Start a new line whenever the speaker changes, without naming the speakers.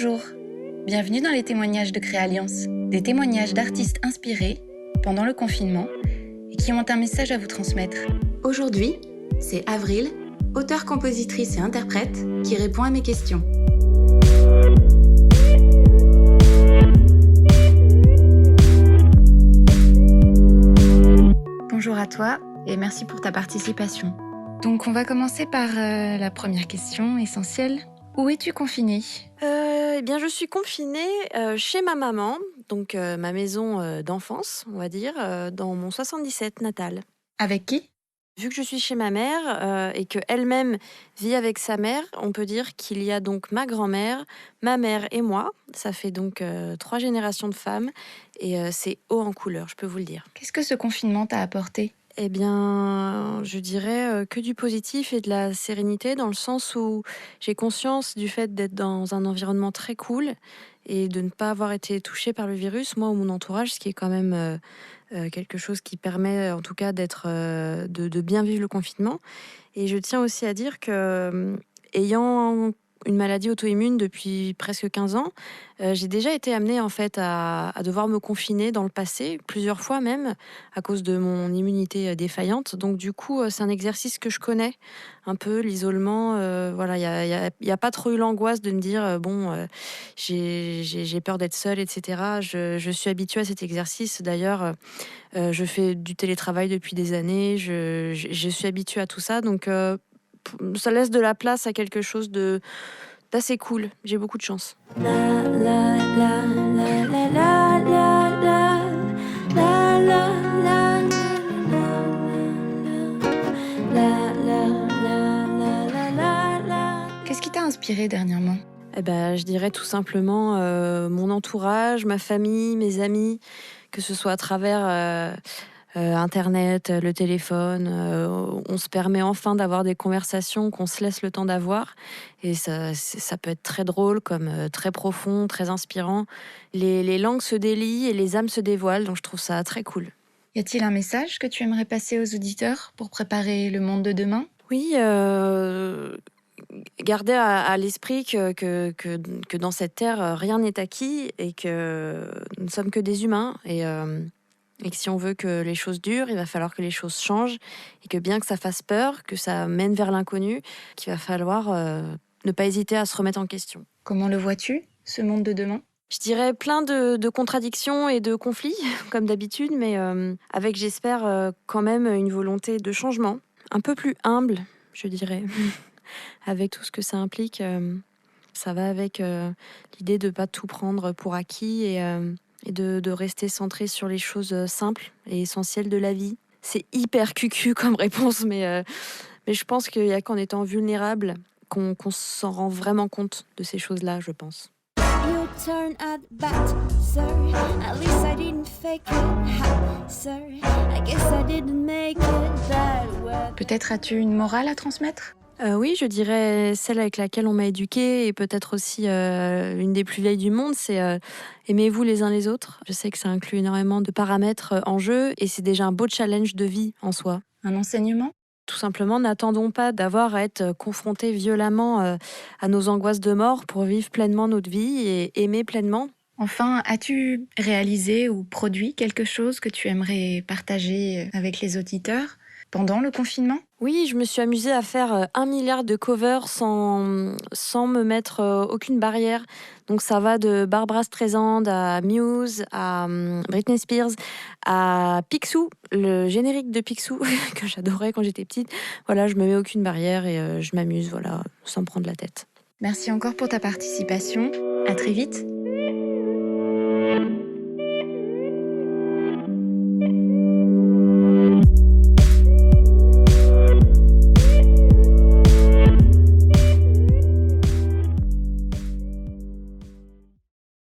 Bonjour, bienvenue dans les témoignages de Créalliance, des témoignages d'artistes inspirés pendant le confinement et qui ont un message à vous transmettre. Aujourd'hui, c'est Avril, auteure, compositrice et interprète, qui répond à mes questions. Bonjour à toi et merci pour ta participation. Donc on va commencer par la première question essentielle. Où es-tu confinée ?
Eh bien, je suis confinée chez ma maman, donc ma maison d'enfance, on va dire, dans mon 77 natal.
Avec qui ?
Vu que je suis chez ma mère et qu'elle-même vit avec sa mère, on peut dire qu'il y a donc ma grand-mère, ma mère et moi. Ça fait donc 3 générations de femmes et c'est haut en couleur, je peux vous le dire.
Qu'est-ce que ce confinement t'a apporté ?
Eh bien, je dirais que du positif et de la sérénité, dans le sens où j'ai conscience du fait d'être dans un environnement très cool et de ne pas avoir été touchée par le virus, moi ou mon entourage, ce qui est quand même quelque chose qui permet en tout cas de bien vivre le confinement. Et je tiens aussi à dire que, ayant une maladie auto-immune depuis presque 15 ans, j'ai déjà été amenée en fait à devoir me confiner dans le passé, plusieurs fois même, à cause de mon immunité défaillante. Donc du coup, c'est un exercice que je connais un peu, l'isolement. Voilà, il y a pas trop eu l'angoisse de me dire, j'ai peur d'être seule, etc. Je suis habituée à cet exercice. D'ailleurs, je fais du télétravail depuis des années, je suis habituée à tout ça, donc ça laisse de la place à quelque chose d'assez cool. J'ai beaucoup de chance.
Qu'est-ce qui t'a inspiré dernièrement ?
Eh ben, je dirais tout simplement mon entourage, ma famille, mes amis, que ce soit à travers Internet, le téléphone. On se permet enfin d'avoir des conversations qu'on se laisse le temps d'avoir. Et ça peut être très drôle, comme très profond, très inspirant. Les langues se délient et les âmes se dévoilent, donc je trouve ça très cool.
Y a-t-il un message que tu aimerais passer aux auditeurs pour préparer le monde de demain ?
Oui, garder à l'esprit que dans cette terre, rien n'est acquis et que nous ne sommes que des humains. Et que si on veut que les choses durent, il va falloir que les choses changent. Et que bien que ça fasse peur, que ça mène vers l'inconnu, qu'il va falloir ne pas hésiter à se remettre en question.
Comment le vois-tu, ce monde de demain ?
Je dirais plein de contradictions et de conflits, comme d'habitude, mais avec, j'espère, quand même une volonté de changement. Un peu plus humble, je dirais, avec tout ce que ça implique. Ça va avec l'idée de ne pas tout prendre pour acquis et de rester centré sur les choses simples et essentielles de la vie. C'est hyper cucu comme réponse, mais je pense qu'il n'y a qu'en étant vulnérable qu'on s'en rend vraiment compte de ces choses-là, je pense.
Turn at bat, sir. At least I didn't fake it, ha, sir. I guess I didn't make it that way.
Peut-être as-tu une morale à transmettre ?
Oui, je dirais celle avec laquelle on m'a éduquée et peut-être aussi une des plus vieilles du monde, c'est aimez-vous les uns les autres. Je sais que ça inclut énormément de paramètres en jeu et c'est déjà un beau challenge de vie en soi.
Un enseignement ?
Tout simplement, n'attendons pas d'avoir à être confrontés violemment à nos angoisses de mort pour vivre pleinement notre vie et aimer pleinement.
Enfin, as-tu réalisé ou produit quelque chose que tu aimerais partager avec les auditeurs pendant le confinement ?
Oui, je me suis amusée à faire 1 milliard de covers sans me mettre aucune barrière. Donc ça va de Barbra Streisand à Muse, à Britney Spears, à Picsou, le générique de Picsou que j'adorais quand j'étais petite. Voilà, je me mets aucune barrière et je m'amuse, voilà, sans me prendre la tête.
Merci encore pour ta participation. À très vite.